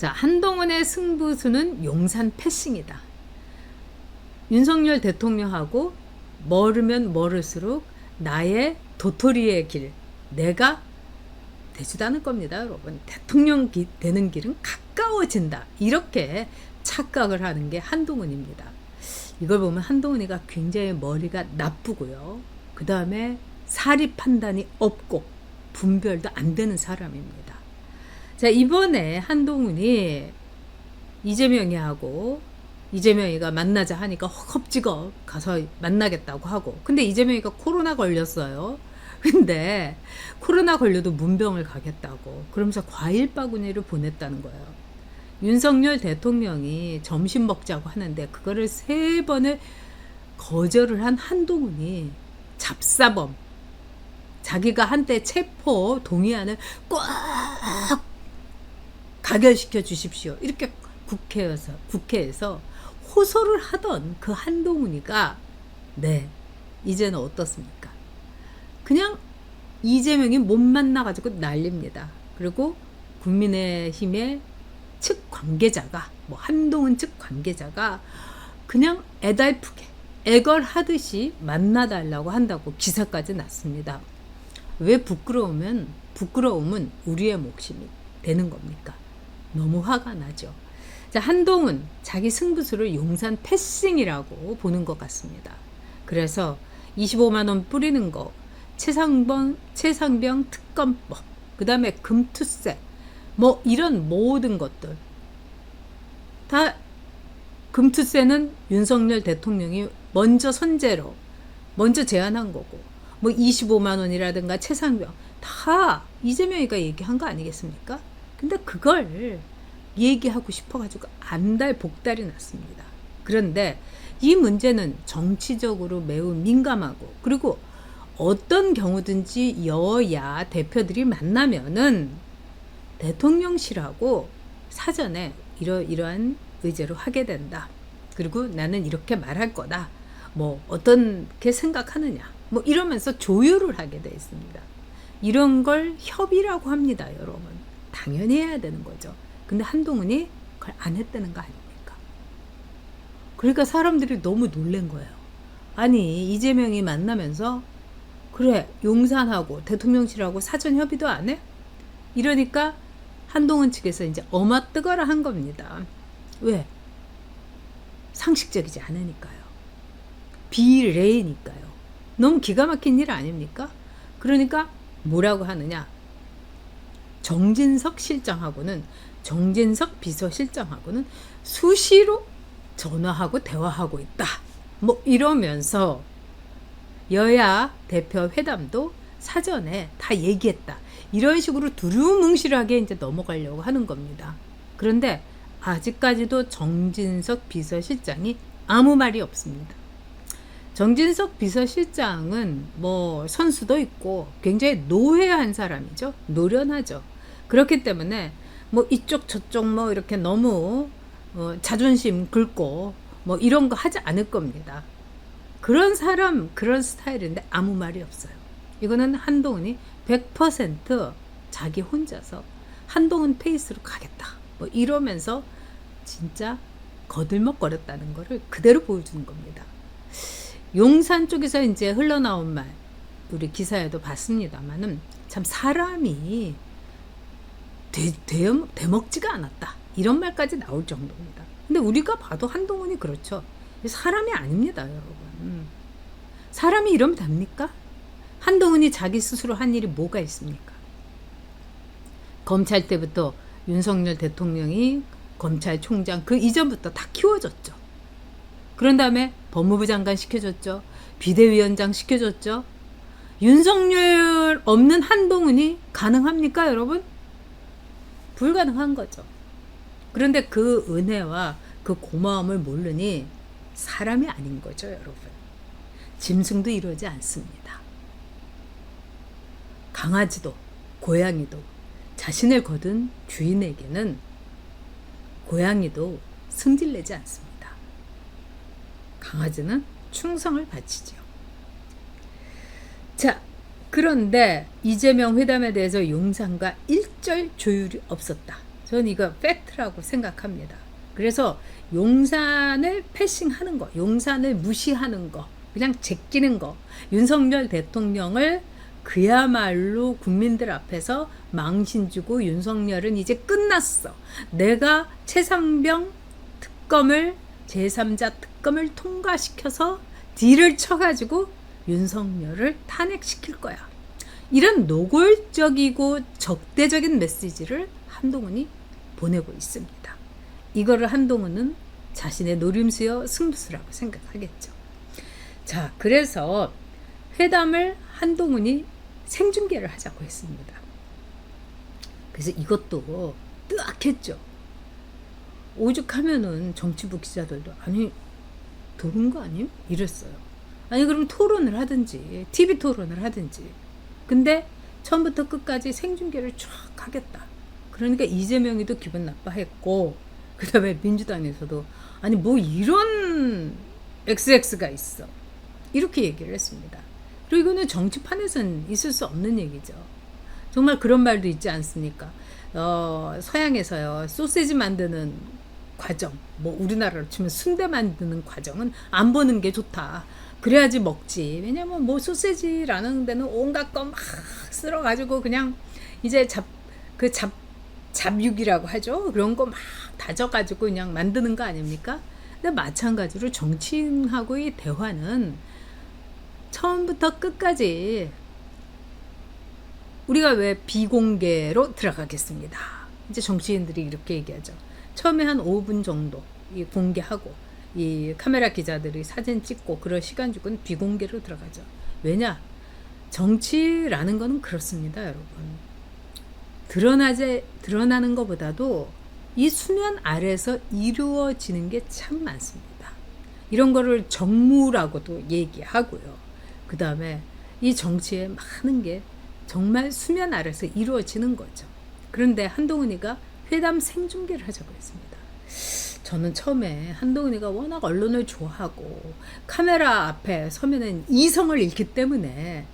자, 한동훈의 승부수는 용산 패싱이다. 윤석열 대통령하고 멀으면 멀을수록 나의 도토리의 길, 내가 되지도 않을 겁니다, 여러분. 대통령 되는 길은 가까워진다. 이렇게 착각을 하는 게 한동훈입니다. 이걸 보면 한동훈이가 굉장히 머리가 나쁘고요. 그 다음에 사리 판단이 없고 분별도 안 되는 사람입니다. 자, 이번에 한동훈이 이재명이가 만나자 하니까 허겁지겁 가서 만나겠다고 하고, 근데 이재명이가 코로나 걸렸어요. 근데 코로나 걸려도 문병을 가겠다고 그러면서 과일 바구니를 보냈다는 거예요. 윤석열 대통령이 점심 먹자고 하는데 그거를 3번을 거절을 한 한동훈이 잡사범, 자기가 한때 체포 동의안을 꽉 가결시켜 주십시오, 이렇게 국회에서 호소를 하던 그 한동훈이가 이제는 어떻습니까? 그냥 이재명이 못 만나가지고 난립니다. 그리고 국민의힘의 측 관계자가, 한동훈 측 관계자가 그냥 애달프게 애걸하듯이 만나달라고 한다고 기사까지 났습니다. 왜 부끄러움은 우리의 몫이 되는 겁니까? 너무 화가 나죠. 자, 한동훈 자기 승부수를 용산 패싱이라고 보는 것 같습니다. 그래서 25만 원 뿌리는 거, 최상병 특검법, 그 다음에 금투세, 이런 모든 것들 다, 금투세는 윤석열 대통령이 먼저 선제로 먼저 제안한 거고, 25만 원이라든가 최상병 다 이재명이가 얘기한 거 아니겠습니까? 근데 그걸 얘기하고 싶어가지고 안달복달이 났습니다. 그런데 이 문제는 정치적으로 매우 민감하고, 그리고 어떤 경우든지 여야 대표들이 만나면은 대통령실하고 사전에 이러한 의제로 하게 된다. 그리고 나는 이렇게 말할 거다. 어떻게 생각하느냐. 이러면서 조율을 하게 돼 있습니다. 이런 걸 협의라고 합니다, 여러분. 당연히 해야 되는 거죠. 근데 한동훈이 그걸 안 했다는 거 아닙니까? 그러니까 사람들이 너무 놀란 거예요. 아니, 이재명이 만나면서 그래, 용산하고 대통령실하고 사전 협의도 안 해? 이러니까 한동훈 측에서 이제 어마뜨거라 한 겁니다. 왜? 상식적이지 않으니까요. 비례니까요. 너무 기가 막힌 일 아닙니까? 그러니까 뭐라고 하느냐? 정진석 비서실장하고는 수시로 전화하고 대화하고 있다. 이러면서 여야 대표 회담도 사전에 다 얘기했다. 이런 식으로 두루뭉실하게 이제 넘어가려고 하는 겁니다. 그런데 아직까지도 정진석 비서실장이 아무 말이 없습니다. 정진석 비서실장은 선수도 있고 굉장히 노회한 사람이죠. 노련하죠. 그렇기 때문에 이쪽 저쪽 이렇게 너무 자존심 긁고 이런 거 하지 않을 겁니다. 그런 스타일인데 아무 말이 없어요. 이거는 한동훈이 100% 자기 혼자서 한동훈 페이스로 가겠다. 이러면서 진짜 거들먹거렸다는 거를 그대로 보여주는 겁니다. 용산 쪽에서 이제 흘러나온 말, 우리 기사에도 봤습니다만은 참 사람이 되먹지가 않았다. 이런 말까지 나올 정도입니다. 근데 우리가 봐도 한동훈이 그렇죠. 사람이 아닙니다, 여러분. 사람이 이러면 됩니까? 한동훈이 자기 스스로 한 일이 뭐가 있습니까? 검찰 때부터 윤석열 대통령이 검찰총장 그 이전부터 다 키워줬죠. 그런 다음에 법무부 장관 시켜줬죠. 비대위원장 시켜줬죠. 윤석열 없는 한동훈이 가능합니까, 여러분? 불가능한 거죠. 그런데 그 은혜와 그 고마움을 모르니 사람이 아닌 거죠, 여러분. 짐승도 이러지 않습니다. 강아지도 고양이도 자신을 거둔 주인에게는 고양이도 승질내지 않습니다. 강아지는 충성을 바치죠. 자, 그런데 이재명 회담에 대해서 용산과 일절 조율이 없었다. 저는 이거 팩트라고 생각합니다. 그래서 용산을 패싱하는 거, 용산을 무시하는 거, 그냥 제끼는 거, 윤석열 대통령을 그야말로 국민들 앞에서 망신 주고 윤석열은 이제 끝났어. 내가 최상병 특검을 제3자 특검을 통과시켜서 딜을 쳐가지고 윤석열을 탄핵시킬 거야. 이런 노골적이고 적대적인 메시지를 한동훈이 보내고 있습니다. 이거를 한동훈은 자신의 노림수여 승부수라고 생각하겠죠. 자, 그래서 회담을 한동훈이 생중계를 하자고 했습니다. 그래서 이것도 뜨악했죠. 오죽하면은 정치부 기자들도 아니 도른 거 아님? 이랬어요. 아니 그럼 토론을 하든지 TV 토론을 하든지. 근데 처음부터 끝까지 생중계를 쫙 하겠다. 그러니까 이재명이도 기분 나빠했고 그 다음에 민주당에서도 아니 뭐 이런 XX가 있어. 이렇게 얘기를 했습니다. 그리고 이거는 정치판에서는 있을 수 없는 얘기죠. 정말 그런 말도 있지 않습니까? 서양에서요 소세지 만드는 과정, 뭐 우리나라로 치면 순대 만드는 과정은 안 보는 게 좋다. 그래야지 먹지. 왜냐면 뭐 소세지라는 데는 온갖 거 막 쓸어가지고 그냥 이제 잡육이라고 하죠. 그런 거 막 다져가지고 그냥 만드는 거 아닙니까? 근데 마찬가지로 정치인하고의 대화는 처음부터 끝까지 우리가 왜 비공개로 들어가겠습니다. 이제 정치인들이 이렇게 얘기하죠. 처음에 한 5분 정도 이 공개하고 이 카메라 기자들이 사진 찍고 그럴 시간 주고는 비공개로 들어가죠. 왜냐? 정치라는 거는 그렇습니다, 여러분. 드러나는 것보다도 이 수면 아래서 이루어지는 게 참 많습니다. 이런 거를 정무라고도 얘기하고요. 그 다음에 이 정치에 많은 게 정말 수면 아래서 이루어지는 거죠. 그런데 한동훈이가 회담 생중계를 하자고 했습니다. 저는 처음에 한동훈이가 워낙 언론을 좋아하고 카메라 앞에 서면은 이성을 잃기 때문에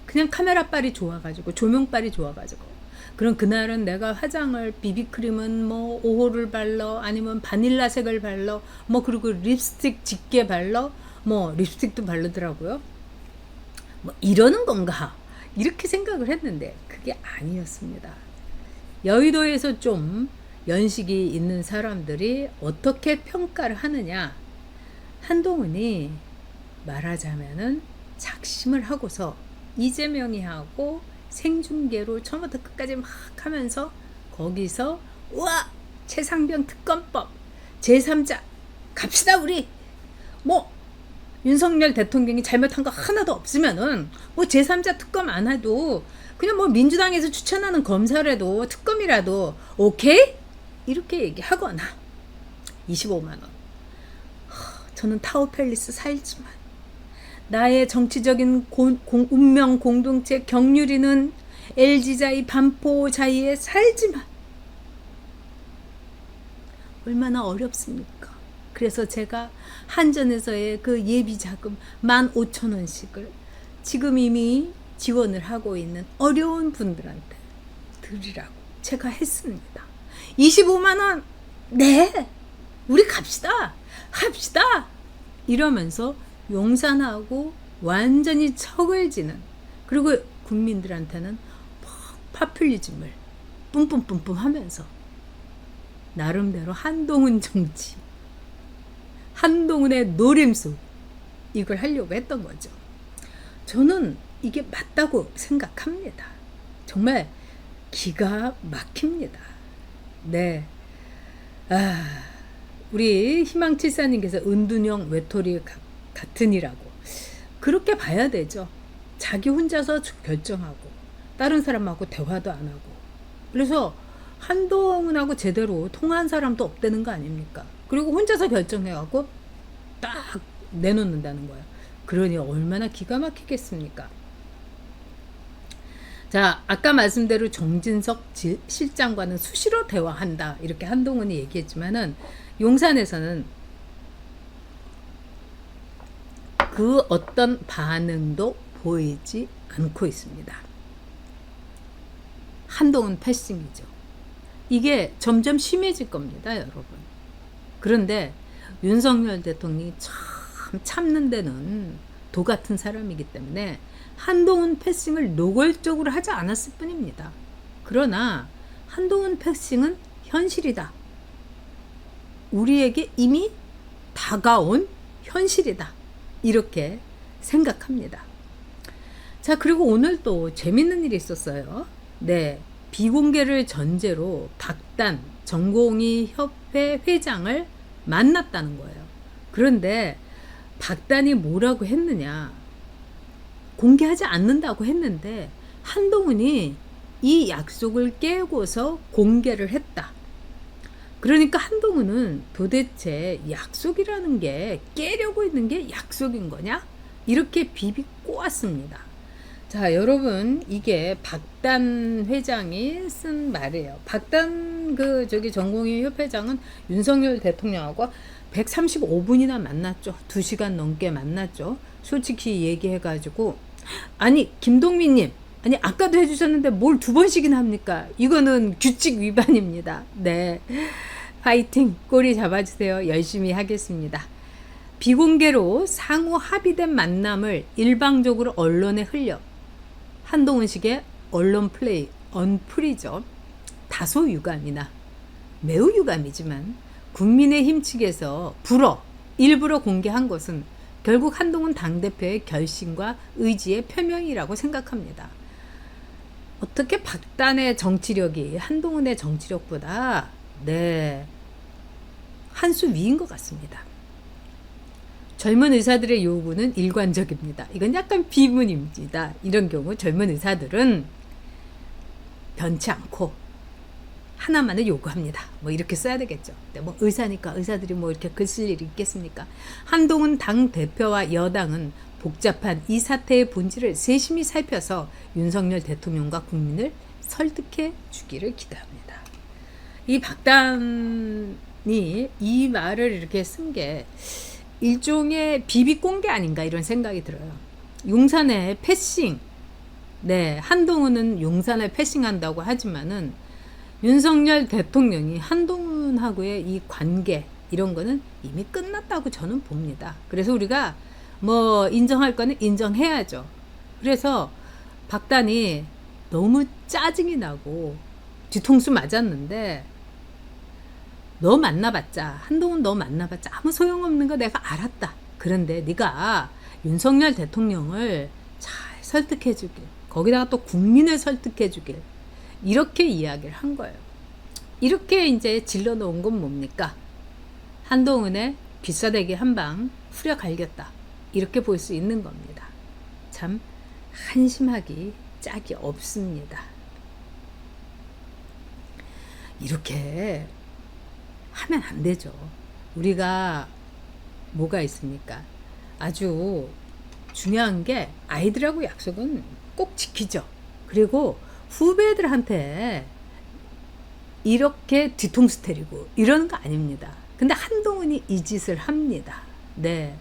그냥 카메라 빨이 좋아가지고 조명 빨이 좋아가지고 그럼 그날은 내가 화장을 비비크림은 뭐 5호를 발라 아니면 바닐라색을 발라 뭐 그리고 립스틱 짙게 발라 뭐 립스틱도 바르더라고요. 뭐 이러는 건가 이렇게 생각을 했는데 그게 아니었습니다. 여의도에서 좀 연식이 있는 사람들이 어떻게 평가를 하느냐. 한동훈이 말하자면은 작심을 하고서 이재명이 하고 생중계로 처음부터 끝까지 막 하면서 거기서 우와 최상병 특검법 제3자 갑시다 우리 뭐 윤석열 대통령이 잘못한 거 하나도 없으면은 뭐 제3자 특검 안 해도 그냥 뭐 민주당에서 추천하는 검사라도 특검이라도 오케이? 이렇게 얘기하거나 25만 원. 저는 타워팰리스 살지만 나의 정치적인 운명 공동체 경유리는 LG자이 반포자이에 살지만 얼마나 어렵습니까? 그래서 제가 한전에서의 그 예비자금 15,000원씩을 지금 이미 지원을 하고 있는 어려운 분들한테 드리라고 제가 했습니다. 25만 원, 네, 우리 갑시다, 합시다. 이러면서 용산하고 완전히 척을 지는 그리고 국민들한테는 파퓰리즘을 뿜뿜뿜뿜 하면서 나름대로 한동훈 정치, 한동훈의 노림수 이걸 하려고 했던 거죠. 저는 이게 맞다고 생각합니다. 정말 기가 막힙니다. 네. 우리 희망칠사님께서 은둔형 외톨이 같으니라고 그렇게 봐야 되죠. 자기 혼자서 결정하고 다른 사람하고 대화도 안 하고 그래서 한동훈하고 제대로 통화한 사람도 없다는 거 아닙니까? 그리고 혼자서 결정해갖고 딱 내놓는다는 거예요. 그러니 얼마나 기가 막히겠습니까? 자, 아까 말씀대로 정진석 실장과는 수시로 대화한다 이렇게 한동훈이 얘기했지만은 용산에서는 그 어떤 반응도 보이지 않고 있습니다. 한동훈 패싱이죠. 이게 점점 심해질 겁니다, 여러분. 그런데 윤석열 대통령이 참 참는 데는 도 같은 사람이기 때문에 한동훈 패싱을 노골적으로 하지 않았을 뿐입니다. 그러나 한동훈 패싱은 현실이다. 우리에게 이미 다가온 현실이다. 이렇게 생각합니다. 자, 그리고 오늘 또 재밌는 일이 있었어요. 네, 비공개를 전제로 박단 전공의 협회 회장을 만났다는 거예요. 그런데 박단이 뭐라고 했느냐? 공개하지 않는다고 했는데 한동훈이 이 약속을 깨고서 공개를 했다. 그러니까 한동훈은 도대체 약속이라는 게 깨려고 있는 게 약속인 거냐? 이렇게 비비꼬았습니다. 자, 여러분, 이게 박단 회장이 쓴 말이에요. 박단 전공의 협회장은 윤석열 대통령하고 135분이나 만났죠. 2시간 넘게 만났죠. 솔직히 얘기해가지고, 아니 김동민님, 아니 아까도 해주셨는데 뭘 2번씩이나 합니까? 이거는 규칙 위반입니다. 네, 파이팅, 꼬리 잡아주세요. 열심히 하겠습니다. 비공개로 상호 합의된 만남을 일방적으로 언론에 흘려 한동훈식의 언론 플레이, 언플이죠. 다소 유감이나 매우 유감이지만 국민의힘 측에서 일부러 공개한 것은 결국 한동훈 당대표의 결심과 의지의 표명이라고 생각합니다. 어떻게 박단의 정치력이 한동훈의 정치력보다 한 수 위인 것 같습니다. 젊은 의사들의 요구는 일관적입니다. 이건 약간 비문입니다. 이런 경우 젊은 의사들은 변치 않고 하나만을 요구합니다. 뭐 이렇게 써야 되겠죠. 뭐 의사니까 의사들이 뭐 이렇게 글 쓸 일이 있겠습니까? 한동훈 당 대표와 여당은 복잡한 이 사태의 본질을 세심히 살펴서 윤석열 대통령과 국민을 설득해 주기를 기대합니다. 이 박단이 이 말을 이렇게 쓴 게 일종의 비비꼰개 아닌가 이런 생각이 들어요. 용산의 패싱, 한동훈은 용산을 패싱한다고 하지만은 윤석열 대통령이 한동훈하고의 이 관계 이런 거는 이미 끝났다고 저는 봅니다. 그래서 우리가 뭐 인정할 거는 인정해야죠. 그래서 박단이 너무 짜증이 나고 뒤통수 맞았는데 한동훈 너 만나봤자 아무 소용없는 거 내가 알았다. 그런데 네가 윤석열 대통령을 잘 설득해 주길, 거기다가 또 국민을 설득해 주길, 이렇게 이야기를 한 거예요. 이렇게 이제 질러 놓은 건 뭡니까? 한동훈의 귀싸대기 한 방 후려 갈겼다. 이렇게 볼 수 있는 겁니다. 참 한심하기 짝이 없습니다. 이렇게 하면 안 되죠. 우리가 뭐가 있습니까? 아주 중요한 게 아이들하고 약속은 꼭 지키죠. 그리고 후배들한테 이렇게 뒤통수 때리고 이러는 거 아닙니다. 근데 한동훈이 이 짓을 합니다. 네.